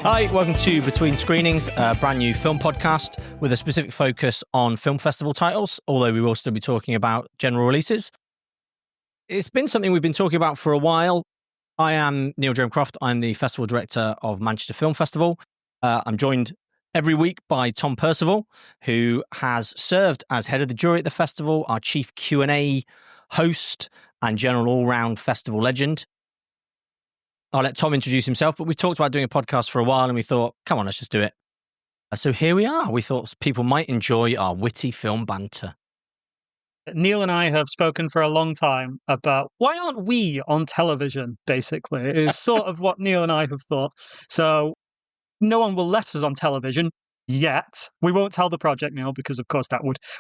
Hi, welcome to Between Screenings, a brand new film podcast with a specific focus on film festival titles, although we will still be talking about general releases. It's been something we've been talking about for a while. I am Neil Jeram-Croft. I'm the festival director of Manchester Film Festival. I'm joined every week by Tom Percival, who has served as head of the jury at the festival, our chief Q&A host and general all-round festival legend. I'll let Tom introduce himself, but we've talked about doing a podcast for a while and we thought, come on, let's just do it. So here we are. We thought people might enjoy our witty film banter. Neil and I have spoken for a long time about why aren't we on television, basically, is sort of what Neil and I have thought. So no one will let us on television yet. We won't tell the project, Neil, because of course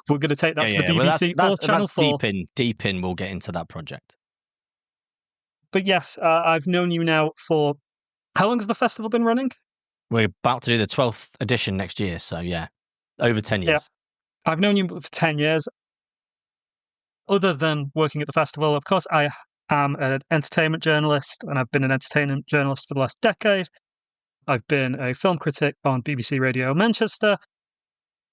we're going to take that to the BBC or Channel 4. Deep in, we'll get into that project. But yes, I've known you now for... How long has the festival been running? We're about to do the 12th edition next year, so yeah, over 10 years. Yeah. I've known you for 10 years. Other than working at the festival, of course, I am an entertainment journalist, and I've been an entertainment journalist for the last decade. I've been a film critic on BBC Radio Manchester.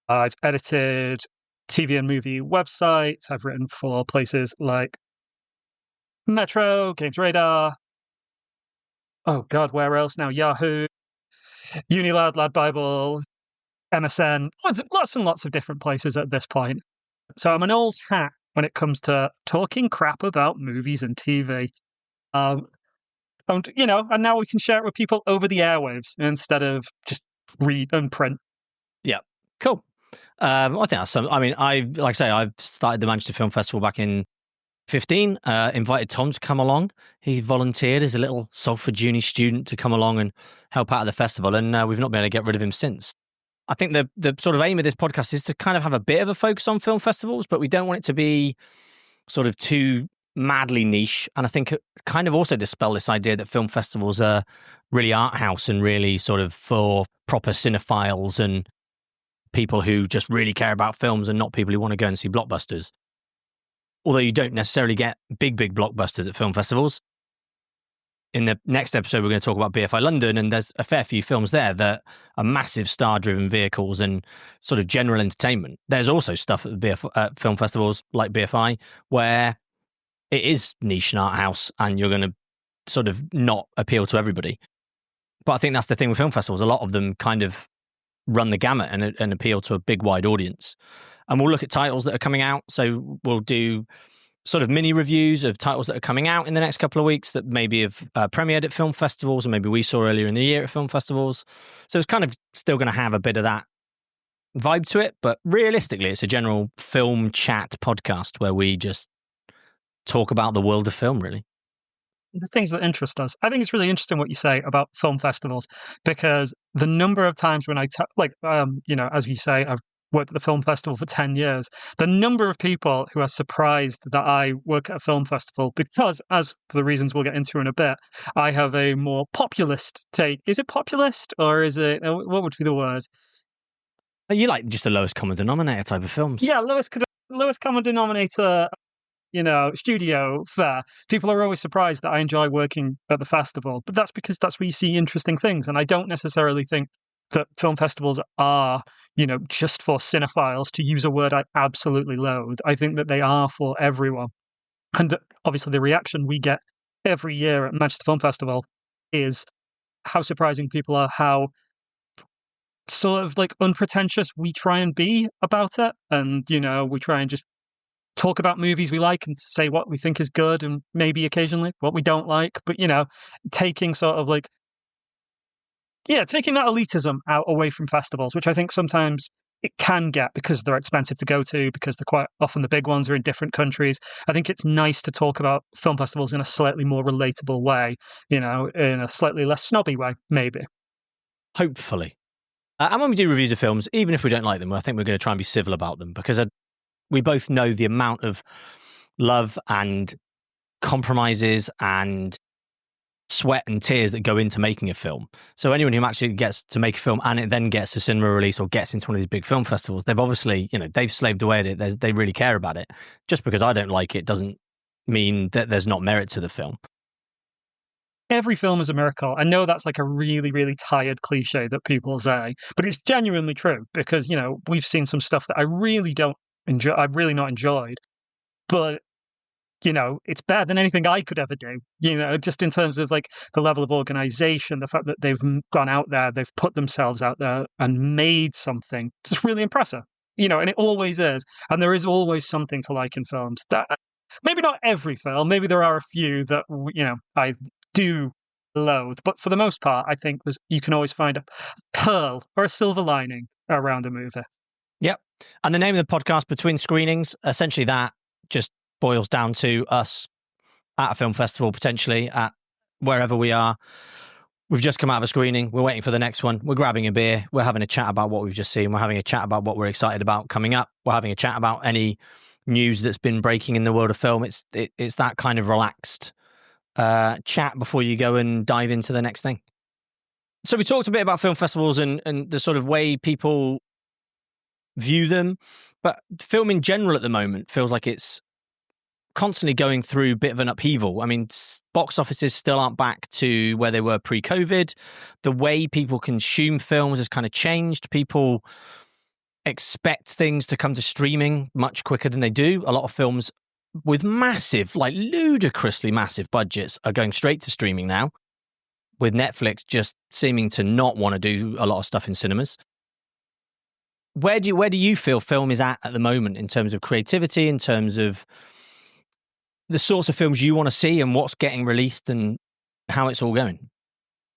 I've edited TV and movie websites. I've written for places like Metro, Games Radar. Oh God, where else now? Yahoo, Unilad, Lad Bible, MSN. Lots and lots of different places at this point. So I'm an old hat when it comes to talking crap about movies and TV. And now we can share it with people over the airwaves instead of just read and print. Yeah, cool. I think that's some. I mean, I've started the Manchester Film Festival back in 2015, invited Tom to come along. He volunteered as a little Salford Uni student to come along and help out at the festival, and we've not been able to get rid of him since. I think the sort of aim of this podcast is to kind of have a bit of a focus on film festivals, but we don't want it to be sort of too madly niche. And I think it kind of also dispel this idea that film festivals are really art house and really sort of for proper cinephiles and people who just really care about films and not people who want to go and see blockbusters. Although you don't necessarily get big blockbusters at film festivals. In the next episode, we're going to talk about BFI London, and there's a fair few films there that are massive star-driven vehicles and sort of general entertainment. There's also stuff at film festivals like BFI where it is niche and art house, and you're going to sort of not appeal to everybody. But I think that's the thing with film festivals. A lot of them kind of run the gamut and appeal to a big, wide audience. And we'll look at titles that are coming out. So we'll do sort of mini reviews of titles that are coming out in the next couple of weeks that maybe have premiered at film festivals, or maybe we saw earlier in the year at film festivals. So it's kind of still going to have a bit of that vibe to it. But realistically, it's a general film chat podcast where we just talk about the world of film, really. The things that interest us. I think it's really interesting what you say about film festivals, because the number of times when as you say, I've worked at the film festival for 10 years, the number of people who are surprised that I work at a film festival, because, as for the reasons we'll get into in a bit, I have a more populist take. Is it populist, or is it, what would be the word? You like just the lowest common denominator type of films. Yeah, lowest common denominator, studio fare. People are always surprised that I enjoy working at the festival, but that's because that's where you see interesting things. And I don't necessarily think that film festivals are, just for cinephiles, to use a word I absolutely loathe. I think that they are for everyone. And obviously the reaction we get every year at Manchester Film Festival is how surprising people are, how sort of like unpretentious we try and be about it. And, we try and just talk about movies we like and say what we think is good and maybe occasionally what we don't like. But, taking sort of like, taking that elitism out away from festivals, which I think sometimes it can get because they're expensive to go to, because they're quite often the big ones are in different countries. I think it's nice to talk about film festivals in a slightly more relatable way, in a slightly less snobby way, maybe. Hopefully. And when we do reviews of films, even if we don't like them, I think we're going to try and be civil about them, because we both know the amount of love and compromises and sweat and tears that go into making a film. So anyone who actually gets to make a film and it then gets a cinema release or gets into one of these big film festivals, they've obviously, they've slaved away at it. They really care about it. Just because I don't like it doesn't mean that there's not merit to the film. every film is a miracle. I know that's like a really, really tired cliche that people say, but it's genuinely true because, we've seen some stuff that I really don't enjoy, I've really not enjoyed, but it's better than anything I could ever do, just in terms of like the level of organization, the fact that they've gone out there, they've put themselves out there and made something. It's really impressive, and it always is. And there is always something to like in films. That maybe not every film, maybe there are a few that, I do loathe, but for the most part, I think you can always find a pearl or a silver lining around a movie. Yep. And the name of the podcast, Between Screenings, essentially that just boils down to us at a film festival, potentially at wherever we are. We've just come out of a screening. We're waiting for the next one. We're grabbing a beer. We're having a chat about what we've just seen. We're having a chat about what we're excited about coming up. We're having a chat about any news that's been breaking in the world of film. It's that kind of relaxed chat before you go and dive into the next thing. So we talked a bit about film festivals and the sort of way people view them, but film in general at the moment feels like it's constantly going through a bit of an upheaval. I mean, box offices still aren't back to where they were pre-COVID. The way people consume films has kind of changed. People expect things to come to streaming much quicker than they do. A lot of films with massive, like ludicrously massive budgets are going straight to streaming now, with Netflix just seeming to not want to do a lot of stuff in cinemas. Where do you feel film is at the moment in terms of creativity, in terms of the sorts of films you want to see and what's getting released and how it's all going?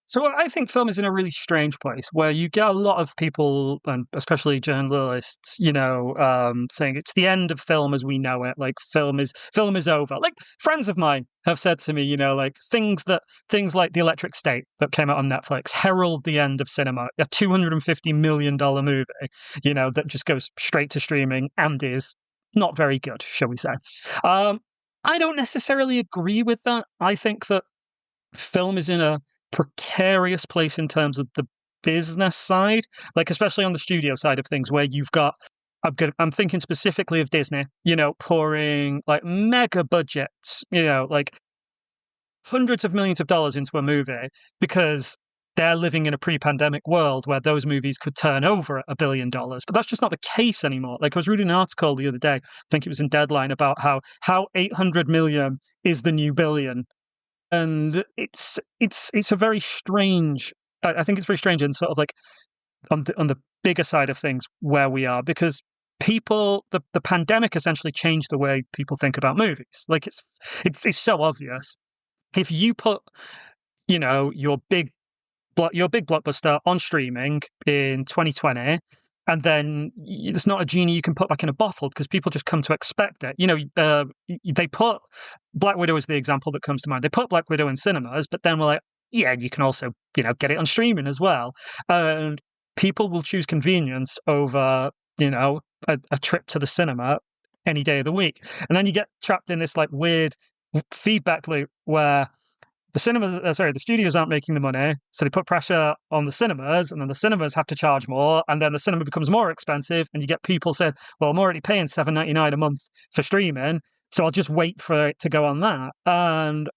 So I think film is in a really strange place where you get a lot of people, and especially journalists, saying it's the end of film as we know it. Like film is over. Like friends of mine have said to me, like things like The Electric State that came out on Netflix herald the end of cinema. A $250 million movie, that just goes straight to streaming and is not very good, shall we say. I don't necessarily agree with that. I think that film is in a precarious place in terms of the business side, like especially on the studio side of things, where you've got, I'm thinking specifically of Disney, pouring like mega budgets, like hundreds of millions of dollars into a movie because they're living in a pre-pandemic world where those movies could turn over $1 billion. But that's just not the case anymore. Like I was reading an article the other day, I think it was in Deadline, about how 800 million is the new billion. And it's a very strange, I think it's very strange and sort of like on the bigger side of things where we are, because the pandemic essentially changed the way people think about movies. Like it's so obvious. If you put, your big blockbuster on streaming in 2020, and then it's not a genie you can put back in a bottle because people just come to expect it. They put Black Widow as the example that comes to mind. They put Black Widow in cinemas, but then we're like, yeah, you can also, get it on streaming as well. And people will choose convenience over, a trip to the cinema any day of the week. And then you get trapped in this like weird feedback loop where the studios aren't making the money, so they put pressure on the cinemas, and then the cinemas have to charge more, and then the cinema becomes more expensive, and you get people saying, well, I'm already paying $7.99 a month for streaming, so I'll just wait for it to go on that. And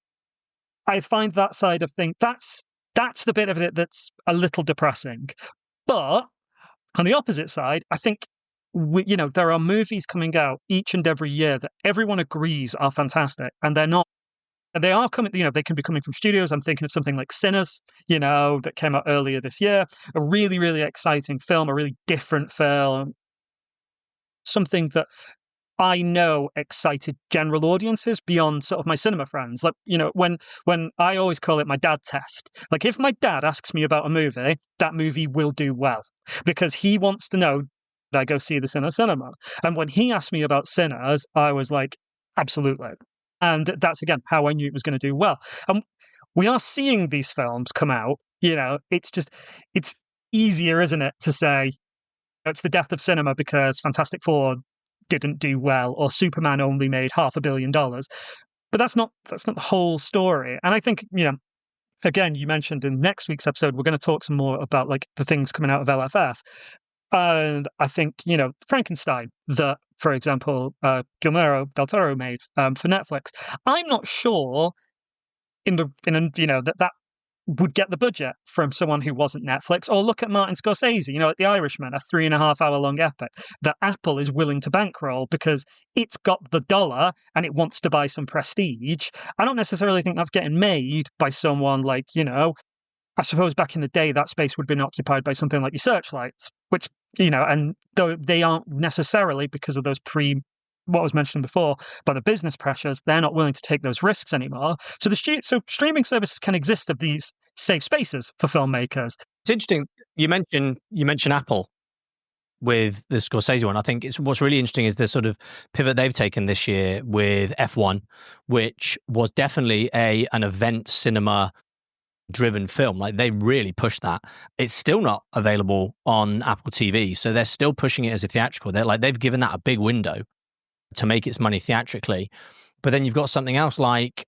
I find that side of things, that's the bit of it that's a little depressing. But on the opposite side, I think there are movies coming out each and every year that everyone agrees are fantastic, and they're not. They are coming, they can be coming from studios. I'm thinking of something like Sinners, that came out earlier this year. A really, really exciting film, a really different film. Something that I know excited general audiences beyond sort of my cinema friends. Like, when I always call it my dad test. Like, if my dad asks me about a movie, that movie will do well because he wants to know that I go see this in a cinema. And when he asked me about Sinners, I was like, absolutely. And that's, again, how I knew it was going to do well. And we are seeing these films come out. It's easier, isn't it, to say it's the death of cinema because Fantastic Four didn't do well or Superman only made $500 million. But that's not the whole story. And I think, again, you mentioned in next week's episode, we're going to talk some more about like the things coming out of LFF. And I think, Frankenstein, that, for example, Guillermo del Toro made for Netflix, I'm not sure that would get the budget from someone who wasn't Netflix. Or look at Martin Scorsese, like The Irishman, a 3.5 hour long epic that Apple is willing to bankroll because it's got the dollar and it wants to buy some prestige. I don't necessarily think that's getting made by someone like, I suppose back in the day that space would have been occupied by something like your Searchlights, which, and though they aren't necessarily because of those what was mentioned before, by the business pressures, they're not willing to take those risks anymore. So so streaming services can exist of these safe spaces for filmmakers. It's interesting. You mentioned Apple with the Scorsese one. I think what's really interesting is the sort of pivot they've taken this year with F1, which was definitely an event cinema driven film. Like, they really pushed that. It's still not available on Apple TV, so they're still pushing it as a theatrical. They've given that a big window to make its money theatrically. But then you've got something else like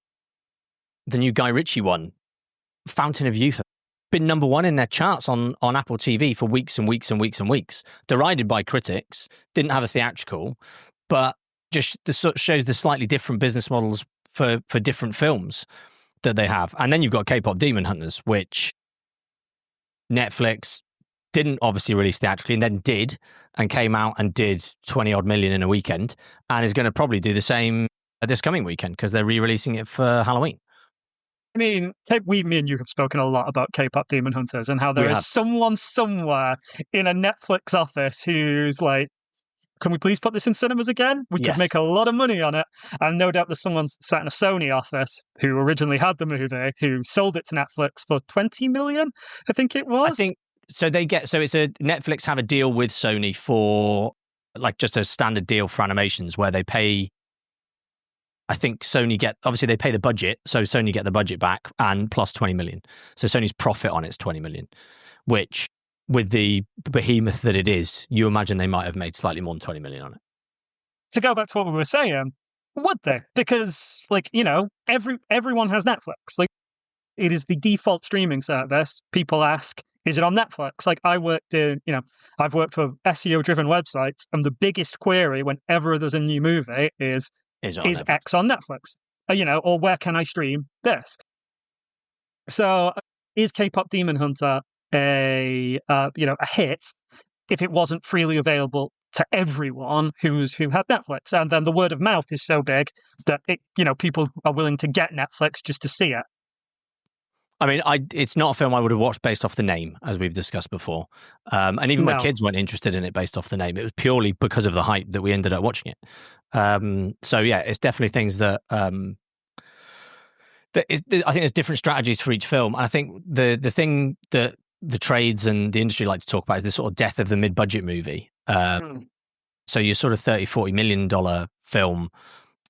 the new Guy Ritchie one, Fountain of Youth, been number one in their charts on Apple TV for weeks and weeks and weeks and weeks. Derided by critics, didn't have a theatrical, but just shows the slightly different business models for different films that they have. And then you've got K-pop Demon Hunters, which Netflix didn't obviously release theatrically, and then did, and came out and did 20 odd million in a weekend, and is going to probably do the same this coming weekend because they're re-releasing it for Halloween. I mean, me and you have spoken a lot about K-pop Demon Hunters and how there is someone somewhere in a Netflix office who's like, can we please put this in cinemas again? We could make a lot of money on it. And no doubt there's someone sat in a Sony office who originally had the movie, who sold it to Netflix for 20 million, I think it was. So it's a Netflix have a deal with Sony for like just a standard deal for animations where they pay, I think obviously they pay the budget, so Sony get the budget back and plus 20 million. So Sony's profit on it's 20 million, which with the behemoth that it is, you imagine they might have made slightly more than 20 million on it. To go back to what we were saying, would they? Because everyone has Netflix. Like, it is the default streaming service. People ask, is it on Netflix? Like, I've worked for SEO-driven websites, and the biggest query whenever there's a new movie is X on Netflix? Or where can I stream this? So, is K-pop Demon Hunter a hit if it wasn't freely available to everyone who had Netflix? And then the word of mouth is so big that people are willing to get Netflix just to see it. I mean, it's not a film I would have watched based off the name, as we've discussed before. And even my kids weren't interested in it based off the name. It was purely because of the hype that we ended up watching it. So yeah, it's definitely things that I think there's different strategies for each film. And I think the thing that the trades and the industry like to talk about is this sort of death of the mid-budget movie. So your sort of $30-40 million film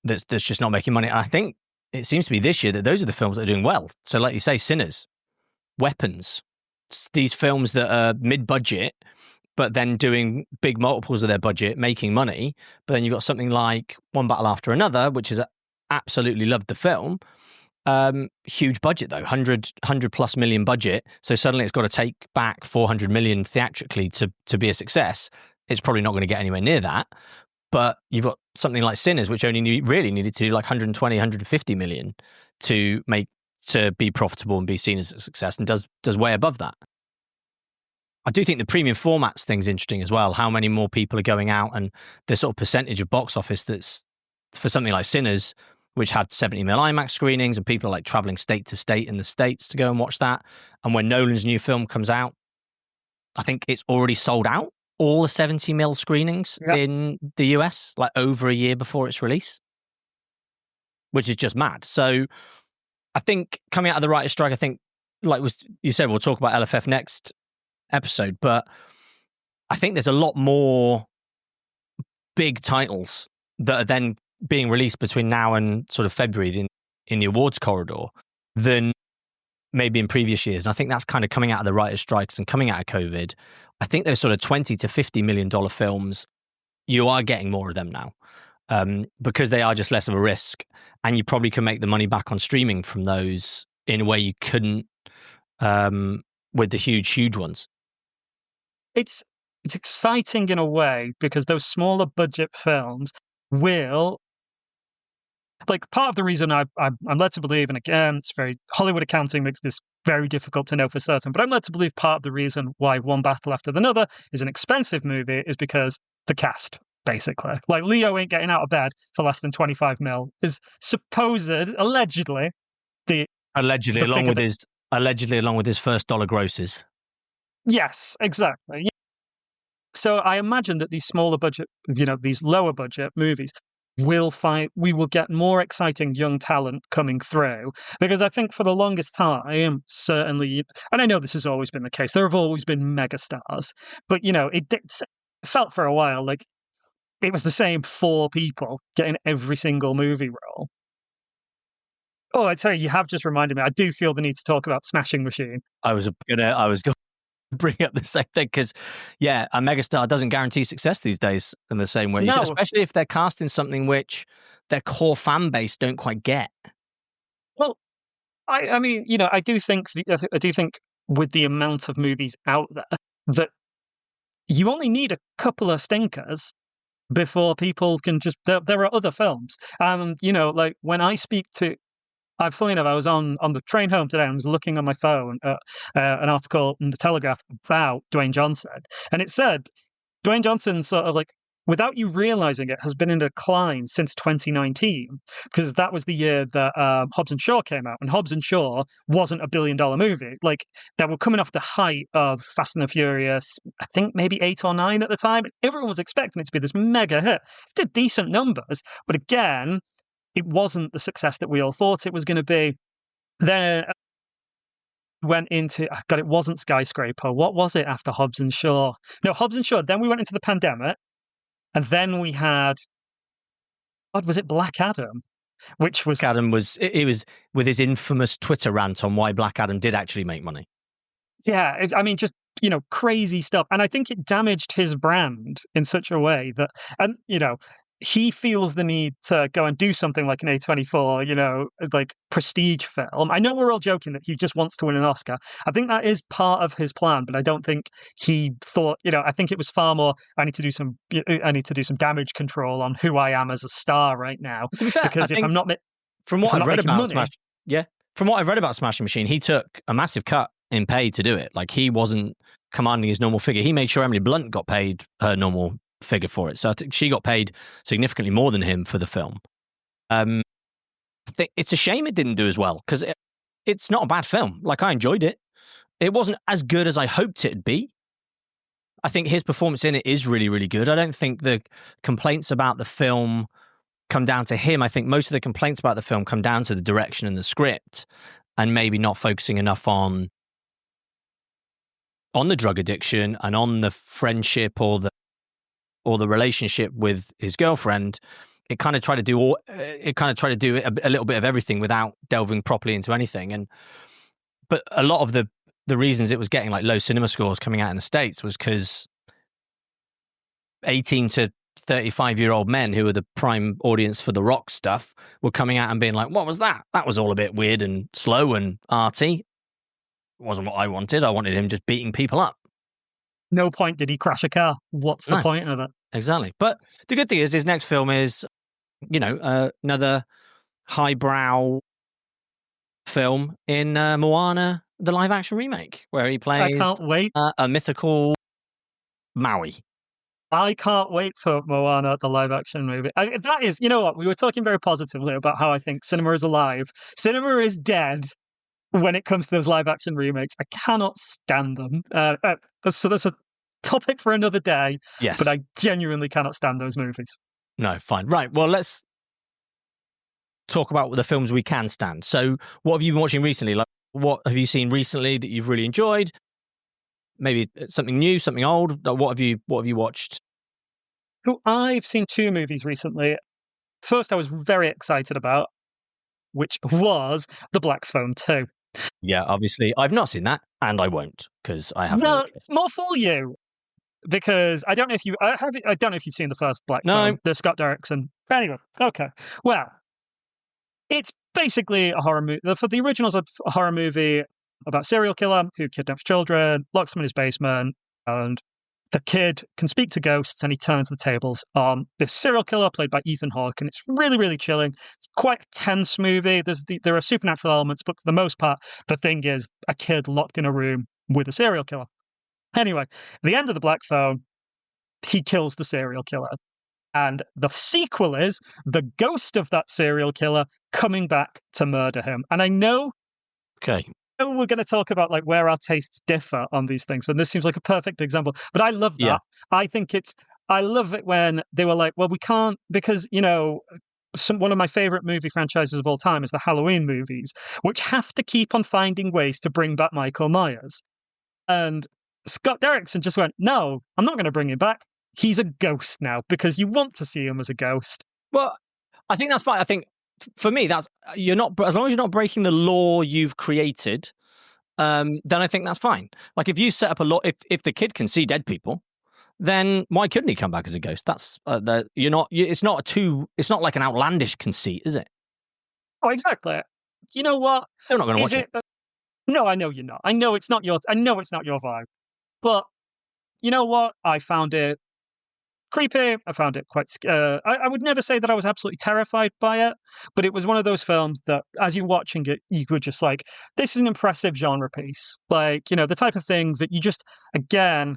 that's just not making money. And I think it seems to be this year that those are the films that are doing well. So like you say, Sinners, Weapons, these films that are mid-budget, but then doing big multiples of their budget, making money. But then you've got something like One Battle After Another, which is absolutely loved the film. Huge budget though, 100 plus million budget. So suddenly it's got to take back 400 million theatrically to be a success. It's probably not going to get anywhere near that. But you've got something like Sinners, which only really needed to do like 120, 150 million to be profitable and be seen as a success, and does way above that. I do think the premium formats thing's interesting as well. How many more people are going out, and the sort of percentage of box office that's for something like Sinners, which had 70 mil IMAX screenings, and people are like traveling state to state in the States to go and watch that. And when Nolan's new film comes out, I think it's already sold out, all the 70 mil screenings in the US, like over a year before its release, which is just mad. So I think coming out of the writer's strike, I think, like you said, we'll talk about LFF next episode, but I think there's a lot more big titles that are then being released between now and sort of February in the awards corridor than maybe in previous years. And I think that's kind of coming out of the writer's strikes and coming out of COVID. I think those sort of $20 to $50 million films, you are getting more of them now because they are just less of a risk, and you probably can make the money back on streaming from those in a way you couldn't with the huge ones. It's exciting in a way because those smaller budget films will like part of the reason I'm led to believe, and again, it's very Hollywood accounting makes this very difficult to know for certain, but I'm led to believe part of the reason why One Battle After Another is an expensive movie is because the cast. Basically, like Leo ain't getting out of bed for less than 25 mil is supposed, allegedly, the Allegedly, the figure that along with his first dollar grosses. yes, exactly. So I imagine that these smaller budget, these lower budget movies we will get more exciting young talent coming through because I think for the longest time, certainly, and I know this has always been the case, there have always been megastars, but it felt for a while like it was the same four people getting every single movie role. Oh, I'd say you have just reminded me. I do feel the need to talk about Smashing Machine. I was going to bring up the same thing because, yeah, a megastar doesn't guarantee success these days in the same way, No. especially if they're casting something which their core fan base don't quite get. Well, I mean, I do think with the amount of movies out there that you only need a couple of stinkers before people can just. There are other films, like when I speak to. Funny enough, I was on the train home today and was looking on my phone at an article in the Telegraph about Dwayne Johnson, and it said Dwayne Johnson sort of like, without you realizing it, has been in decline since 2019 because that was the year that Hobbs and Shaw came out, and Hobbs and Shaw wasn't a $1 billion movie. Like they were coming off the height of Fast and the Furious, I think maybe 8 or 9 at the time. Everyone was expecting it to be this mega hit. It did decent numbers, but again, it wasn't the success that we all thought it was going to be. Then went into, God, it wasn't Skyscraper. What was it after Hobbs and Shaw? No, Hobbs and Shaw. Then we went into the pandemic, and then we had, what was it, Black Adam, which was... Black Adam was with his infamous Twitter rant on why Black Adam did actually make money. Yeah, I mean, just, crazy stuff. And I think it damaged his brand in such a way that, and, he feels the need to go and do something like an A24, like prestige film. I know we're all joking that he just wants to win an Oscar. I think that is part of his plan, but I don't think he thought, I think it was far more, I need to do some damage control on who I am as a star right now. To be fair, because from what I've read about Smashing Machine, he took a massive cut in pay to do it. Like he wasn't commanding his normal figure. He made sure Emily Blunt got paid her normal figure for it. So I think she got paid significantly more than him for the film. I think it's a shame it didn't do as well because it's not a bad film. Like I enjoyed it. It wasn't as good as I hoped it'd be. I think his performance in it is really, really good. I don't think the complaints about the film come down to him. I think most of the complaints about the film come down to the direction and the script and maybe not focusing enough on the drug addiction and on the friendship or the relationship with his girlfriend. It kind of tried to do a little bit of everything without delving properly into anything. But a lot of the reasons it was getting like low cinema scores coming out in the States was because 18 to 35-year-old men who were the prime audience for the Rock stuff were coming out and being like, what was that? That was all a bit weird and slow and arty. It wasn't what I wanted. I wanted him just beating people up. No point did he crash a car. What's the point of it? Exactly. But the good thing is his next film is, another highbrow film in Moana, the live action remake, where he plays I can't wait. A mythical Maui. I can't wait for Moana, the live action movie. That is, you know what? We were talking very positively about how I think cinema is alive. Cinema is dead when it comes to those live action remakes. I cannot stand them. So that's a topic for another day. Yes. But I genuinely cannot stand those movies. No, fine. Right. Well, let's talk about the films we can stand. So what have you been watching recently? Like, what have you seen recently that you've really enjoyed? Maybe something new, something old. What have you watched? So I've seen 2 movies recently. First, I was very excited about, which was The Black Phone 2. Yeah, obviously, I've not seen that, and I won't because I have no interest. More for you, because I don't know if you've seen the first Black Phone, the Scott Derrickson. Anyway, okay. Well, it's basically a horror movie. The original's a horror movie about a serial killer who kidnaps children, locks them in his basement, and the kid can speak to ghosts, and he turns the tables on this serial killer played by Ethan Hawke, and it's really, really chilling. It's quite a tense movie. There are supernatural elements, but for the most part, the thing is a kid locked in a room with a serial killer. Anyway, at the end of the Black Phone, he kills the serial killer. And the sequel is the ghost of that serial killer coming back to murder him. And I know Okay. we're going to talk about like where our tastes differ on these things, and this seems like a perfect example. But I love that. Yeah. I love it when they were like, well, we can't, because one of my favorite movie franchises of all time is the Halloween movies, which have to keep on finding ways to bring back Michael Myers. And Scott Derrickson just went, no, I'm not going to bring him back. He's a ghost now, because you want to see him as a ghost. Well, I think that's fine. I think for me, you're not, as long as you're not breaking the law you've created, then I think that's fine. Like if you set up a law, if the kid can see dead people, then why couldn't he come back as a ghost? That's it's not like an outlandish conceit, is it? Oh, exactly. You know what? They're not going to watch it. No, I know you're not. I know it's not your vibe. But you know what? I found it creepy. I found it quite. I would never say that I was absolutely terrified by it, but it was one of those films that, as you're watching it, you were just like, "This is an impressive genre piece." Like, the type of thing that you just, again,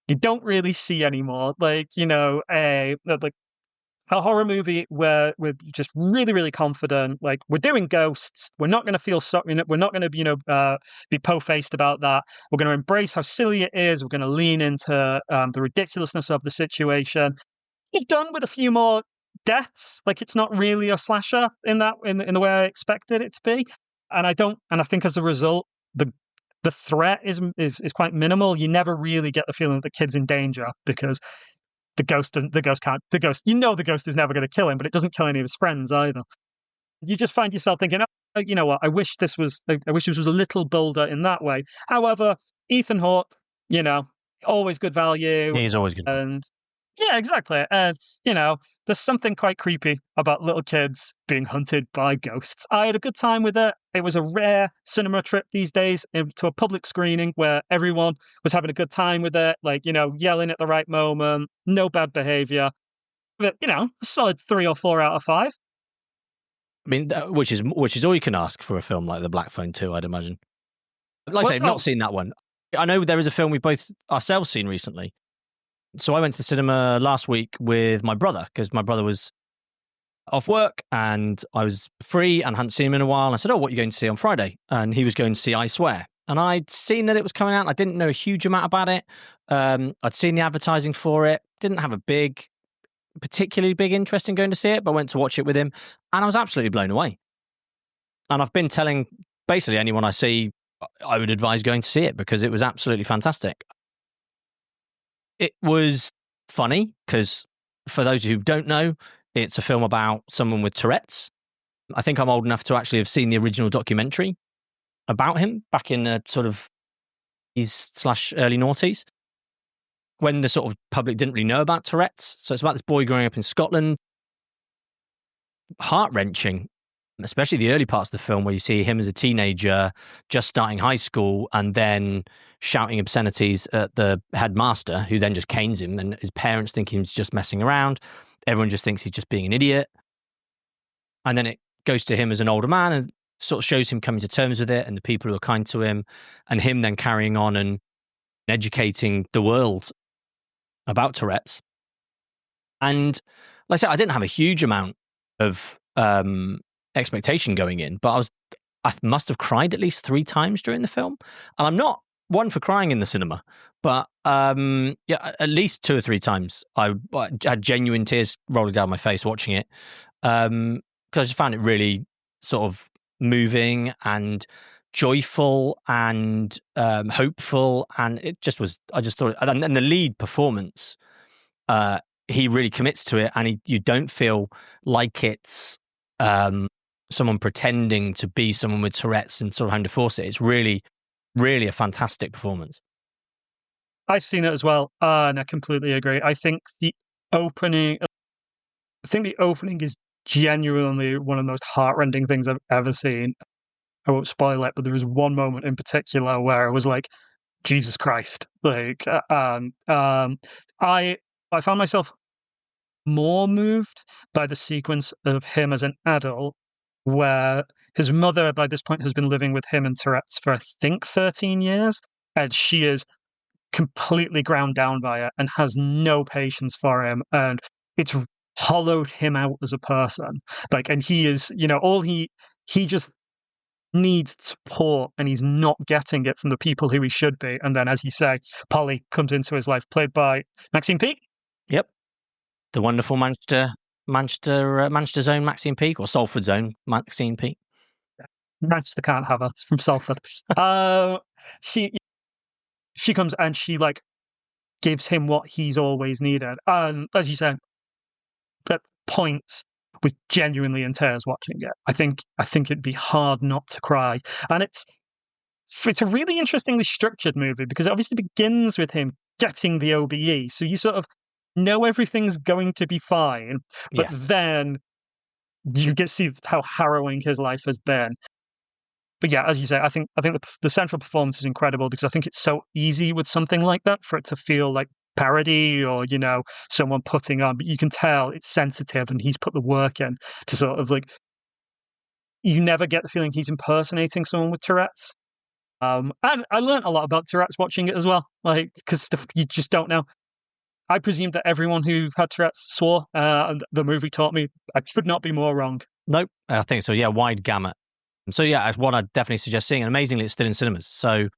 you don't really see anymore. Like, a horror movie where we're just really, really confident. Like, we're doing ghosts. We're not going to feel sorry. We're not going to, be po-faced about that. We're going to embrace how silly it is. We're going to lean into the ridiculousness of the situation. We've done with a few more deaths. Like, it's not really a slasher in the way I expected it to be. And I think as a result, the threat is quite minimal. You never really get the feeling that the kid's in danger, because the ghost is never going to kill him, but it doesn't kill any of his friends either. You just find yourself thinking, oh, you know what? I wish this was a little bolder in that way. However, Ethan Hawke, always good value. He's always good. And yeah, exactly. And there's something quite creepy about little kids being hunted by ghosts. I had a good time with it. It was a rare cinema trip these days to a public screening where everyone was having a good time with it, like, yelling at the right moment, no bad behavior. But, a solid 3 or 4 out of 5. I mean, which is all you can ask for a film like The Black Phone 2, I'd imagine. Like I say, I've not seen that one. I know there is a film we've both ourselves seen recently. So I went to the cinema last week with my brother, because my brother was off work and I was free and hadn't seen him in a while. And I said, "Oh, what are you going to see on Friday?" And he was going to see I Swear. And I'd seen that it was coming out. And I didn't know a huge amount about it. I'd seen the advertising for it. Didn't have a particularly big interest in going to see it, but I went to watch it with him. And I was absolutely blown away. And I've been telling basically anyone I see, I would advise going to see it, because it was absolutely fantastic. It was funny because, for those who don't know, it's a film about someone with Tourette's. I think I'm old enough to actually have seen the original documentary about him back in the sort of /early noughties, when the sort of public didn't really know about Tourette's. So it's about this boy growing up in Scotland. Heart-wrenching, especially the early parts of the film, where you see him as a teenager just starting high school and then shouting obscenities at the headmaster, who then just canes him, and his parents think he's just messing around. Everyone just thinks he's just being an idiot. And then it goes to him as an older man and sort of shows him coming to terms with it and the people who are kind to him, and him then carrying on and educating the world about Tourette's. And like I said, I didn't have a huge amount of expectation going in, but I must have cried at least 3 times during the film. And I'm not one for crying in the cinema, but at least 2 or 3 times I had genuine tears rolling down my face watching it, because I just found it really sort of moving and joyful and hopeful, and I just thought, and the lead performance, he really commits to it, and you don't feel like it's someone pretending to be someone with Tourette's and sort of having to force it. It's really, really a fantastic performance. I've seen it as well, and I completely agree. I think the opening is genuinely one of the most heartrending things I've ever seen. I won't spoil it, but there was one moment in particular where I was like, Jesus Christ. I found myself more moved by the sequence of him as an adult, where his mother, by this point, has been living with him and Tourette's for, I think, 13 years, and she is completely ground down by it and has no patience for him, and it's hollowed him out as a person. And he is, all he just needs support, and he's not getting it from the people who he should be. And then, as you say, Polly comes into his life, played by Maxine Peake. Yep, the wonderful Manchester's own Maxine Peake, or Salford's own Maxine Peake. Manchester can't have her. It's from Salford. She comes and she gives him what he's always needed. And as you said, at points was genuinely in tears watching it. I think it'd be hard not to cry. And it's a really interestingly structured movie, because it obviously begins with him getting the OBE, so you sort of know everything's going to be fine, but Yes. then you get to see how harrowing his life has been. But yeah, as you say, I think the central performance is incredible, because I think it's so easy with something like that for it to feel like parody or someone putting on, but you can tell it's sensitive and he's put the work in to sort of you never get the feeling he's impersonating someone with Tourette's. And I learned a lot about Tourette's watching it as well, because you just don't know. I presumed that everyone who had Tourette's swore, and the movie taught me I could not be more wrong. Nope, I think so. Yeah, wide gamut. So yeah, it's one I'd definitely suggest seeing. And amazingly, it's still in cinemas. So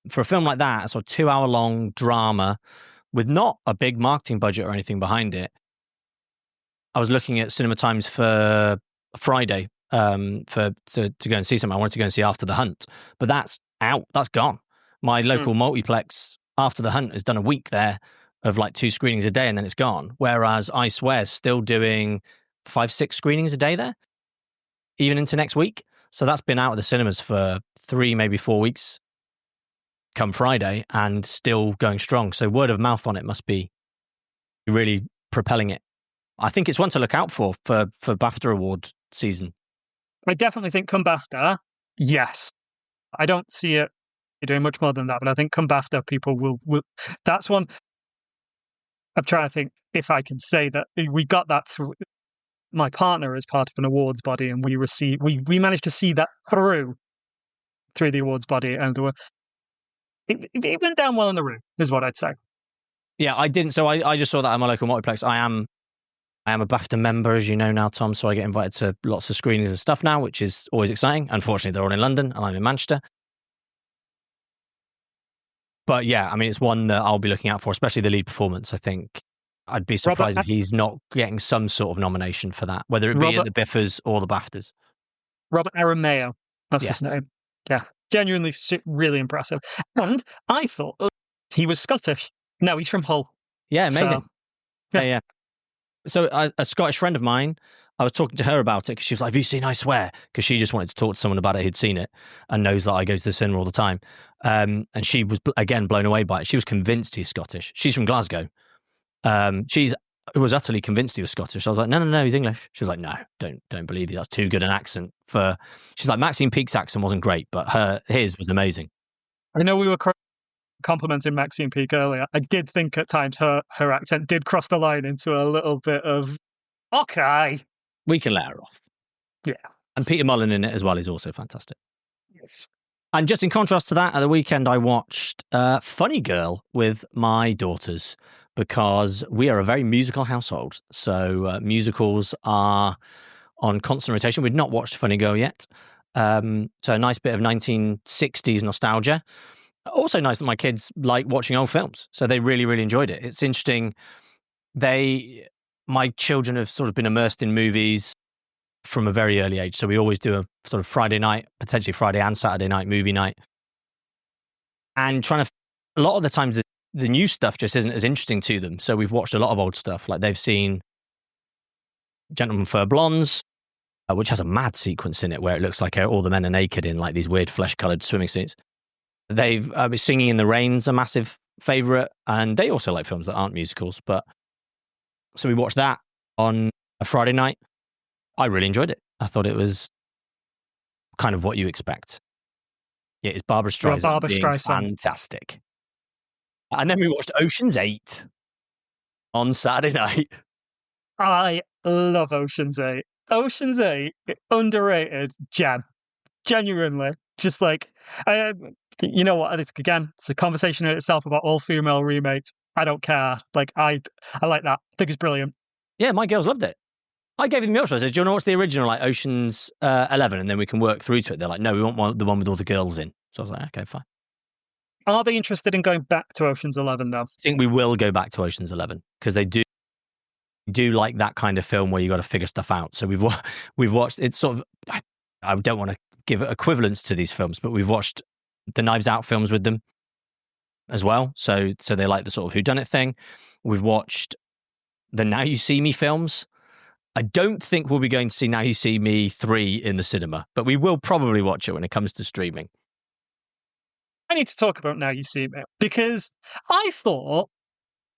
for a film like that, a sort of 2-hour-long drama with not a big marketing budget or anything behind it, I was looking at Cinema Times for Friday to go and see something. I wanted to go and see After the Hunt, but that's out. That's gone. My local multiplex, After the Hunt, has done a week there of 2 screenings a day, and then it's gone. Whereas I Swear is still doing 5-6 screenings a day there, even into next week. So that's been out of the cinemas for 3, maybe 4 weeks come Friday, and still going strong. So word of mouth on it must be really propelling it. I think it's one to look out for BAFTA award season. I definitely think come BAFTA, yes. I don't see it doing much more than that, but I think come BAFTA, people will. That's one. I'm trying to think if I can say that we got that through. My partner is part of an awards body, and we managed to see that through the awards body, and it went down well in the room, is what I'd say. Yeah, I didn't. So I just saw that at my local multiplex. I am a BAFTA member, as you know now, Tom. So I get invited to lots of screenings and stuff now, which is always exciting. Unfortunately, they're all in London, and I'm in Manchester. But yeah, I mean, it's one that I'll be looking out for, especially the lead performance. I think I'd be surprised if he's not getting some sort of nomination for that, whether it be at the BIFAs or the BAFTAs. Robert Aramayo, that's his name. Yeah, genuinely really impressive. And I thought he was Scottish. No, he's from Hull. Yeah, amazing. So, yeah. So a Scottish friend of mine, I was talking to her about it because she was like, "Have you seen I Swear?" Because she just wanted to talk to someone about it who'd seen it and knows that I go to the cinema all the time. And she was, again, blown away by it. She was convinced he's Scottish. She's from Glasgow. She was utterly convinced he was Scottish. I was like, no, he's English. She was like, no, don't believe you. That's too good an accent for... She's like, Maxine Peake's accent wasn't great, but his was amazing. I know we were complimenting Maxine Peake earlier. I did think at times her accent did cross the line into a little bit of, okay. We can let her off. Yeah. And Peter Mullen in it as well is also fantastic. Yes. And just in contrast to that, at the weekend I watched Funny Girl with my daughters, because we are a very musical household. So musicals are on constant rotation. We'd not watched Funny Girl yet. So a nice bit of 1960s nostalgia. Also nice that my kids like watching old films. So they really, really enjoyed it. It's interesting. My children have sort of been immersed in movies from a very early age. So we always do a sort of Friday night, potentially Friday and Saturday night movie night. And a lot of the times the new stuff just isn't as interesting to them. So we've watched a lot of old stuff. Like they've seen Gentlemen Fur Blondes, which has a mad sequence in it where it looks like all the men are naked in like these weird flesh-coloured swimming suits. They've Singing in the Rain's a massive favourite, and they also like films that aren't musicals. But so we watched that on a Friday night. I really enjoyed it. I thought it was kind of what you expect. Yeah, it's Barbara Real Streisand Barbara being Streisand. fantastic. And then we watched Ocean's 8 on Saturday night. I love Ocean's 8. Ocean's 8, underrated gem. Genuinely. Just like, you know what? It's a conversation in itself about all female remakes. I don't care. Like, I like that. I think it's brilliant. Yeah, my girls loved it. I gave them the option. I said, do you want to watch the original, like Ocean's 11, and then we can work through to it? They're like, no, we want the one with all the girls in. So I was like, okay, fine. Are they interested in going back to Ocean's 11, though? I think we will go back to Ocean's 11 because they do like that kind of film where you got to figure stuff out. So we've watched. It's sort of. I don't want to give equivalence to these films, but we've watched the Knives Out films with them as well. So they like the sort of whodunit thing. We've watched the Now You See Me films. I don't think we'll be going to see Now You See Me 3 in the cinema, but we will probably watch it when it comes to streaming. I need to talk about Now You See Me because I thought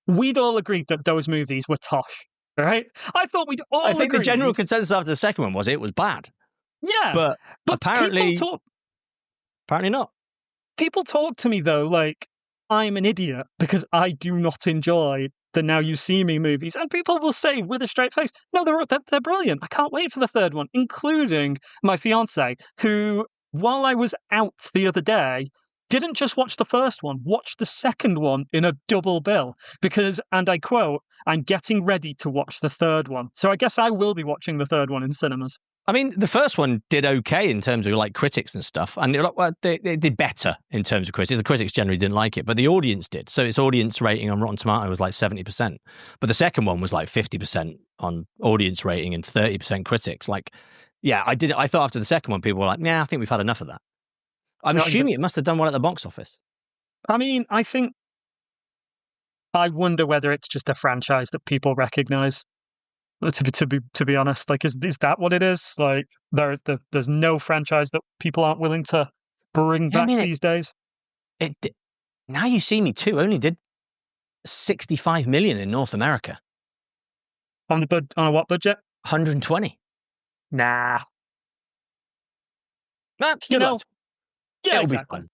we'd all agreed that those movies were tosh, right? I thought we'd all I think agreed. the general consensus after the second one was it was bad. Yeah. But apparently not. People talk to me, though, like I'm an idiot because I do not enjoy the Now You See Me movies. And people will say with a straight face, no, they're brilliant. I can't wait for the third one, including my fiance, who, while I was out the other day, didn't just watch the first one, watched the second one in a double bill because, and I quote, I'm getting ready to watch the third one. So I guess I will be watching the third one in cinemas. I mean, the first one did okay in terms of like critics and stuff, and it did better in terms of critics. The critics generally didn't like it, but the audience did. So its audience rating on Rotten Tomatoes was like 70%, but the second one was like 50% on audience rating and 30% critics. Like, yeah, I thought after the second one, people were like, "Yeah, I think we've had enough of that." I'm assuming it must have done well at the box office. I mean, I wonder whether it's just a franchise that people recognize. To be honest, like is that what it is? Like there's no franchise that people aren't willing to bring back these days. Now You See Me 2 only did 65 million in North America on a what budget? 120. Nah, you know, yeah, it'll be fun.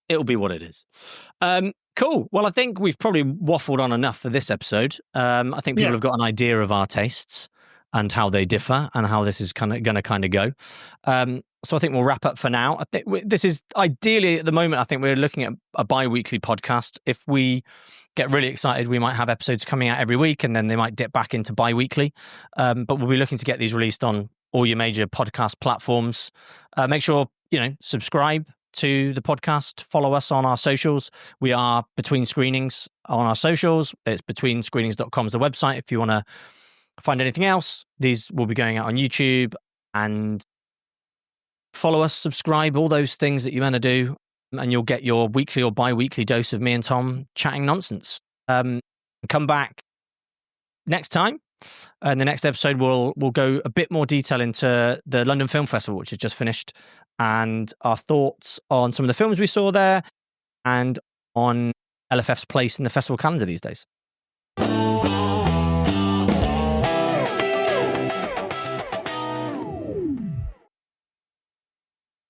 It'll be what it is. Cool. Well, I think we've probably waffled on enough for this episode. I think people have got an idea of our tastes and how they differ and how this is going to kind of go. So I think we'll wrap up for now. I think this is ideally at the moment, I think we're looking at a bi-weekly podcast. If we get really excited, we might have episodes coming out every week and then they might dip back into bi-weekly. But we'll be looking to get these released on all your major podcast platforms. Make sure, subscribe to the podcast, follow us on our socials. We are Between Screenings on our socials. It's betweenscreenings.com is the website. If you want to find anything else, these will be going out on YouTube, and follow us, subscribe, all those things that you want to do, and you'll get your weekly or bi-weekly dose of me and Tom chatting nonsense. Come back next time. And the next episode, we'll go a bit more detail into the London Film Festival, which has just finished, and our thoughts on some of the films we saw there and on LFF's place in the festival calendar these days.